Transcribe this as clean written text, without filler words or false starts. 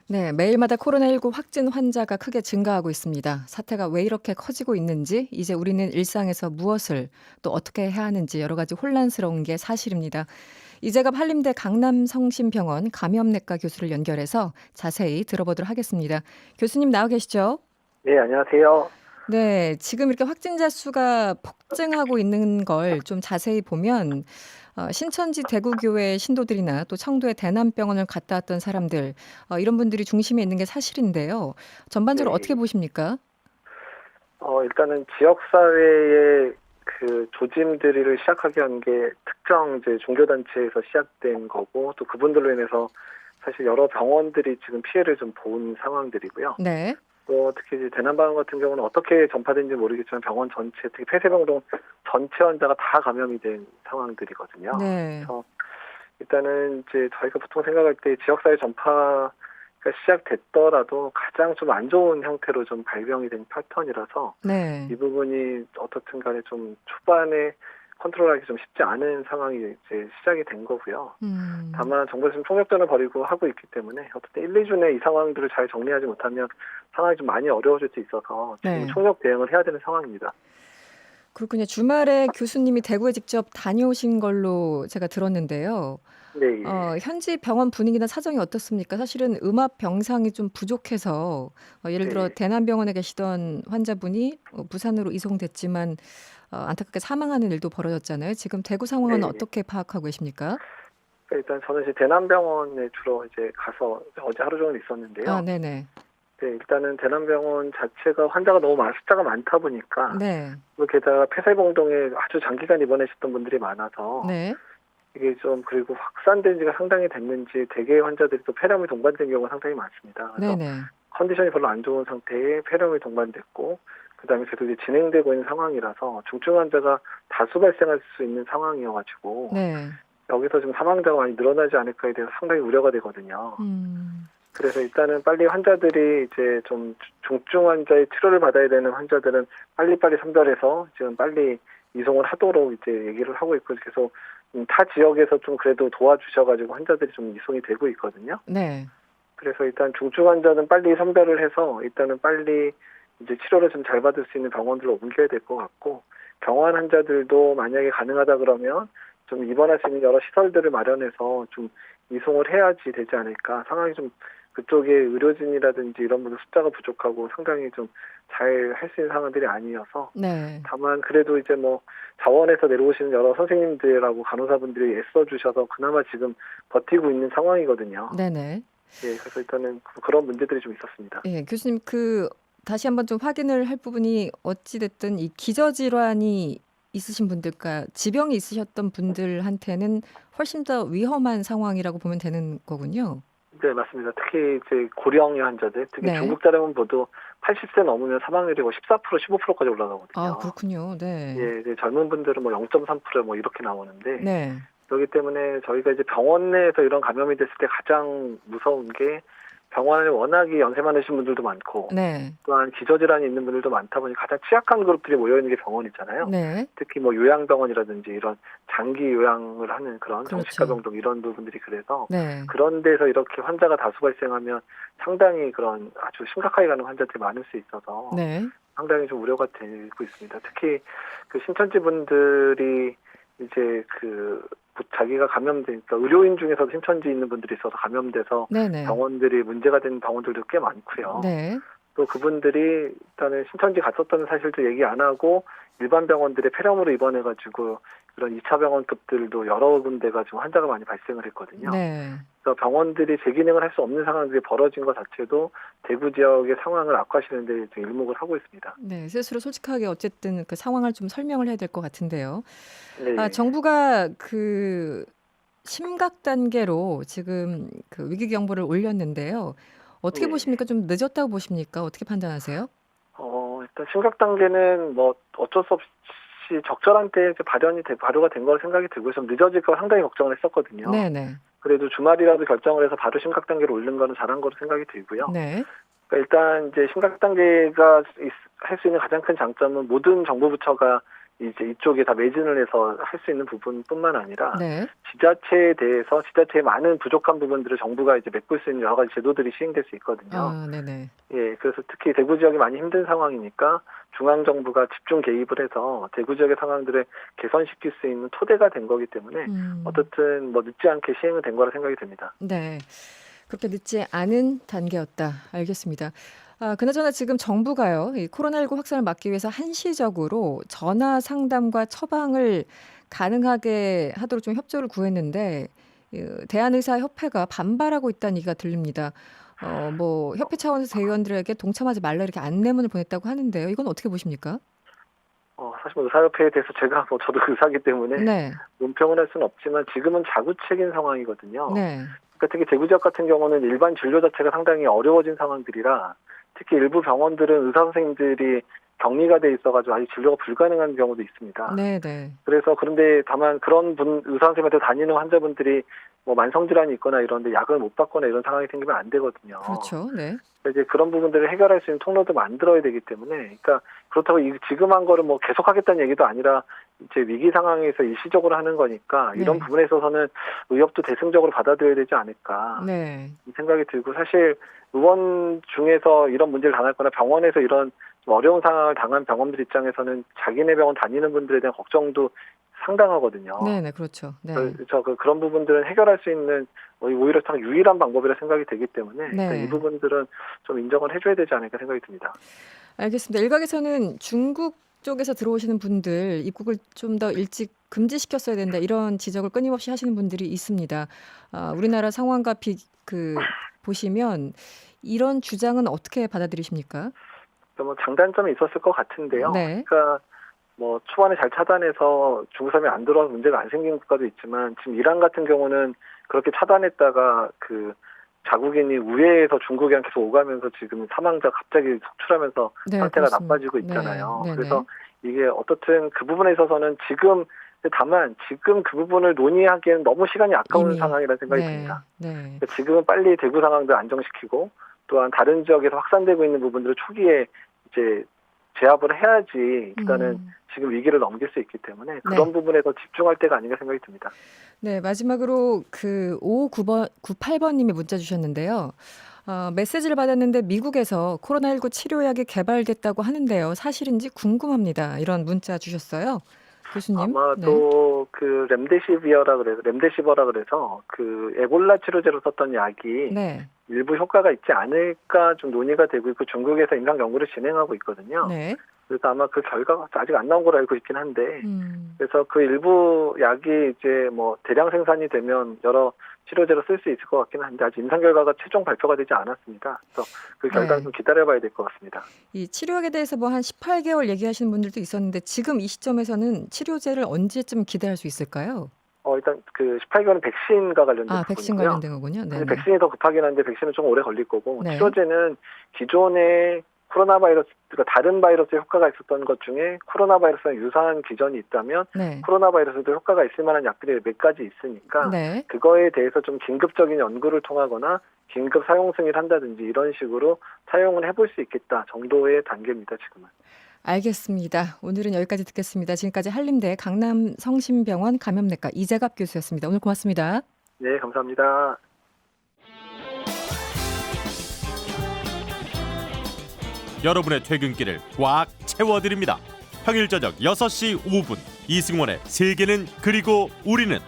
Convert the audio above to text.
네, 매일마다 코로나19 확진 환자가 크게 증가하고 있습니다. 사태가 왜 이렇게 커지고 있는지, 이제 우리는 일상에서 무엇을 또 어떻게 해야 하는지 여러 가지 혼란스러운 게 사실입니다. 이제갑 한림대 강남성심병원 감염내과 교수를 연결해서 자세히 들어보도록 하겠습니다. 교수님 나와 계시죠? 네, 안녕하세요. 네, 지금 이렇게 확진자 수가 폭증하고 있는 걸 좀 자세히 보면 신천지 대구교회 신도들이나 또 청도의 대남병원을 갔다 왔던 사람들 이런 분들이 중심에 있는 게 사실인데요. 전반적으로 어떻게 네. 보십니까? 일단은 지역사회의 그 조짐들이를 시작하게 한 게 특정 이제 종교단체에서 시작된 거고, 또 그분들로 인해서 사실 여러 병원들이 지금 피해를 좀 본 상황들이고요. 네. 또 특히 이제 대남병원 같은 경우는 어떻게 전파된지 모르겠지만 병원 전체, 특히 폐쇄병동 전체 환자가 다 감염이 된 상황들이거든요. 네. 그래서 일단은 이제 저희가 보통 생각할 때 지역사회 전파가 시작됐더라도 가장 좀 안 좋은 형태로 좀 발병이 된 패턴이라서 네. 이 부분이 어떻든 간에 좀 초반에 컨트롤하기 좀 쉽지 않은 상황이 이제 시작이 된 거고요. 음. 다만 정부에서 지금 총력전을 벌이고 하고 있기 때문에 어쨌든 1, 2주 내에 이 상황들을 잘 정리하지 못하면 상황이 좀 많이 어려워질 수 있어서 지금 네. 총력 대응을 해야 되는 상황입니다. 그렇군요. 주말에 교수님이 대구에 직접 다녀오신 걸로 제가 들었는데요. 네, 예. 현지 병원 분위기나 사정이 어떻습니까? 사실은 음압 병상이 좀 부족해서 예를 들어 네. 대남병원에 계시던 환자분이 부산으로 이송됐지만 안타깝게 사망하는 일도 벌어졌잖아요. 지금 대구 상황은 네. 어떻게 파악하고 계십니까? 일단 저는 이제 대남병원에 주로 이제 가서 어제 하루 종일 아, 있었는데요. 네네. 네, 일단은 대남병원 자체가 환자가 너무 숫자가 많다 보니까, 네. 또 게다가 폐쇄병동에 아주 장기간 입원하셨던 분들이 많아서 네. 이게 좀, 그리고 확산된 지가 상당히 됐는지 대개 환자들이 또 폐렴이 동반된 경우가 상당히 많습니다. 그래서 네네. 컨디션이 별로 안 좋은 상태에 폐렴이 동반됐고, 그다음에 계속 이제 진행되고 있는 상황이라서 중증 환자가 다수 발생할 수 있는 상황이어가지고 네. 여기서 지금 사망자가 많이 늘어나지 않을까에 대해서 상당히 우려가 되거든요. 음. 그래서 일단은 빨리 환자들이 이제 좀 중증 환자의 치료를 받아야 되는 환자들은 빨리빨리 선별해서 지금 빨리 이송을 하도록 이제 얘기를 하고 있고, 계속 타 지역에서 좀 그래도 도와주셔가지고 환자들이 좀 이송이 되고 있거든요. 네. 그래서 일단 중증 환자는 빨리 선별을 해서 일단은 빨리 이제 치료를 좀 잘 받을 수 있는 병원들로 옮겨야 될 것 같고, 경환 환자들도 만약에 가능하다 그러면 좀 입원할 수 있는 여러 시설들을 마련해서 좀 이송을 해야지 되지 않을까. 상황이 좀 그쪽에 의료진이라든지 이런 분들 숫자가 부족하고 상당히 좀 잘 할 수 있는 상황들이 아니어서, 네. 다만 그래도 이제 뭐 자원에서 내려오시는 여러 선생님들하고 간호사분들이 애써주셔서 그나마 지금 버티고 있는 상황이거든요. 네네. 예, 그래서 일단은 그런 문제들이 좀 있었습니다. 예, 교수님 다시 한번 좀 확인을 할 부분이 어찌 됐든 이 기저질환이 있으신 분들과 지병이 있으셨던 분들한테는 훨씬 더 위험한 상황이라고 보면 되는 거군요. 네, 맞습니다. 특히 이제 고령의 환자들, 특히 네. 중국 자료만 보도 80세 넘으면 사망률이 뭐 14%, 15%까지 아, 올라가거든요. 그렇군요. 네. 예, 이제 젊은 분들은 뭐 0.3%뭐 이렇게 나오는데, 네. 그렇기 때문에 저희가 이제 병원 내에서 이런 감염이 됐을 때 가장 무서운 게, 병원에 워낙에 연세 많으신 분들도 많고 네. 또한 기저질환이 있는 분들도 많다 보니 가장 취약한 그룹들이 모여있는 게 병원이잖아요. 네. 특히 뭐 요양병원이라든지 이런 장기 요양을 하는 그런 그렇죠. 정신과병동 이런 부분들이, 그래서 네. 그런 데서 이렇게 환자가 다수 발생하면 상당히 그런 아주 심각하게 가는 환자들이 많을 수 있어서 네. 상당히 좀 우려가 되고 있습니다. 특히 그 신천지 분들이 이제 자기가 감염되니까 의료인 중에서도 신천지 있는 분들이 있어서 감염돼서 네네. 병원들이 문제가 된 병원들도 꽤 많고요. 네. 또 그분들이 일단은 신천지 갔었다는 사실도 얘기 안 하고 일반 병원들의 폐렴으로 입원해가지고 그런 2차 병원급들도 여러 군데가 지금 환자가 많이 발생을 했거든요. 네. 그래서 병원들이 제 기능을 할 수 없는 상황들이 벌어진 것 자체도 대구 지역의 상황을 악화시키는 데 좀 일목을 하고 있습니다. 네. 스스로 솔직하게 어쨌든 그 상황을 좀 설명을 해야 될 것 같은데요. 네. 정부가 심각 단계로 지금 위기 경보를 올렸는데요. 어떻게 네. 보십니까? 좀 늦었다고 보십니까? 어떻게 판단하세요? 일단 심각 단계는 뭐 어쩔 수 없이 적절한 때에 이제 발효가 된 걸 생각이 들고, 좀 늦어질 거 상당히 걱정을 했었거든요. 네네. 그래도 주말이라도 결정을 해서 바로 심각 단계로 올린 거는 잘한 거로 생각이 들고요. 네. 그러니까 일단 이제 심각 단계가 할 수 있는 가장 큰 장점은 모든 정부 부처가 이제 이쪽에 다 매진을 해서 할 수 있는 부분뿐만 아니라 네. 지자체에 대해서 지자체의 많은 부족한 부분들을 정부가 이제 메꿀 수 있는 여러 가지 제도들이 시행될 수 있거든요. 아, 네네. 예, 그래서 특히 대구 지역이 많이 힘든 상황이니까 중앙 정부가 집중 개입을 해서 대구 지역의 상황들을 개선시킬 수 있는 토대가 된 거기 때문에 어떻든 뭐 늦지 않게 시행은 된 거라 생각이 됩니다. 네. 그렇게 늦지 않은 단계였다. 알겠습니다. 그나저나 지금 정부가요, 이 코로나19 확산을 막기 위해서 한시적으로 전화 상담과 처방을 가능하게 하도록 좀 협조를 구했는데, 대한의사협회가 반발하고 있다는 얘기가 들립니다. 뭐 협회 차원에서 대의원들에게 동참하지 말라 이렇게 안내문을 보냈다고 하는데요. 이건 어떻게 보십니까? 사실 뭐 의사협회에 대해서 제가 저도 의사기 때문에 네, 논평을 할 수는 없지만 지금은 자구책인 상황이거든요. 네, 그러니까 특히 대구 지역 같은 경우는 일반 진료 자체가 상당히 어려워진 상황들이라 특히 일부 병원들은 의사 선생님들이 격리가 돼 있어가지고 아직 진료가 불가능한 경우도 있습니다. 네, 네. 그런데 다만 그런 의사 선생님한테 다니는 환자분들이 뭐 만성질환이 있거나 이런데 약을 못 받거나 이런 상황이 생기면 안 되거든요. 그렇죠. 네. 이제 그런 부분들을 해결할 수 있는 통로도 만들어야 되기 때문에, 그러니까 그렇다고 지금 한 거를 뭐 계속하겠다는 얘기도 아니라 이제 위기 상황에서 일시적으로 하는 거니까 이런 네. 부분에 있어서는 의협도 대승적으로 받아들여야 되지 않을까 네. 이 생각이 들고, 사실 의원 중에서 이런 문제를 당했거나 병원에서 이런 좀 어려운 상황을 당한 병원들 입장에서는 자기네 병원 다니는 분들에 대한 걱정도 상당하거든요. 네, 네, 그렇죠. 네. 그래서 그런 부분들은 해결할 수 있는 오히려 참 유일한 방법이라 생각이 되기 때문에 네. 이 부분들은 좀 인정을 해줘야 되지 않을까 생각이 듭니다. 알겠습니다. 일각에서는 중국 쪽에서 들어오시는 분들 입국을 좀 더 일찍 금지시켰어야 된다 이런 지적을 끊임없이 하시는 분들이 있습니다. 우리나라 상황과 보시면 이런 주장은 어떻게 받아들이십니까? 뭐 장단점이 있었을 것 같은데요. 네. 그러니까 뭐 초반에 잘 차단해서 중국 사람이 안 들어와서 문제가 안 생긴 국가도 있지만 지금 이란 같은 경우는 그렇게 차단했다가 자국인이 우회해서 중국이랑 계속 오가면서 지금 사망자 갑자기 속출하면서 네, 상태가 그렇습니다. 나빠지고 있잖아요. 네, 네, 그래서 이게 어떻든 그 부분에 있어서는 다만 지금 그 부분을 논의하기에는 너무 시간이 아까운 이미. 상황이라는 생각이 네. 듭니다. 네. 그러니까 지금은 빨리 대구 상황들 안정시키고 또한 다른 지역에서 확산되고 있는 부분들을 초기에 이제 제압을 해야지 일단은 지금 위기를 넘길 수 있기 때문에 그런 부분에 더 집중할 때가 아닌가 생각이 듭니다. 네, 마지막으로 5598번님이 문자 주셨는데요. 메시지를 받았는데 미국에서 코로나19 치료약이 개발됐다고 하는데요. 사실인지 궁금합니다. 이런 문자 주셨어요. 교수님. 아마도 렘데시버라 그래서 에볼라 치료제로 썼던 약이 네. 일부 효과가 있지 않을까 좀 논의가 되고 있고 중국에서 임상 연구를 진행하고 있거든요. 네. 그래서 아마 그 결과가 아직 안 나온 걸로 알고 있긴 한데, 그래서 그 일부 약이 이제 뭐 대량 생산이 되면 여러 치료제로 쓸 수 있을 것 같긴 한데 아직 임상 결과가 최종 발표가 되지 않았습니다. 그래서 그 결과는 좀 기다려봐야 될 것 같습니다. 이 치료약에 대해서 뭐 한 18개월 얘기하시는 분들도 있었는데 지금 이 시점에서는 치료제를 언제쯤 기대할 수 있을까요? 일단 18개월은 백신과 관련된 부분이고요. 백신 관련된 거군요. 네. 백신이 더 급하긴 한데 백신은 좀 오래 걸릴 거고, 네. 치료제는 기존의 코로나 바이러스, 그러니까 다른 바이러스에 효과가 있었던 것 중에 코로나 바이러스랑 유사한 기전이 있다면 네. 코로나 바이러스도 효과가 있을 만한 약들이 몇 가지 있으니까 네. 그거에 대해서 좀 긴급적인 연구를 통하거나 긴급 사용 승인을 한다든지 이런 식으로 사용을 해볼 수 있겠다 정도의 단계입니다, 지금은. 알겠습니다. 오늘은 여기까지 듣겠습니다. 지금까지 한림대 강남성심병원 감염내과 이재갑 교수였습니다. 오늘 고맙습니다. 네, 감사합니다. 여러분의 퇴근길을 꽉 채워드립니다. 평일 저녁 6시 5분 이승원의 세계는 그리고 우리는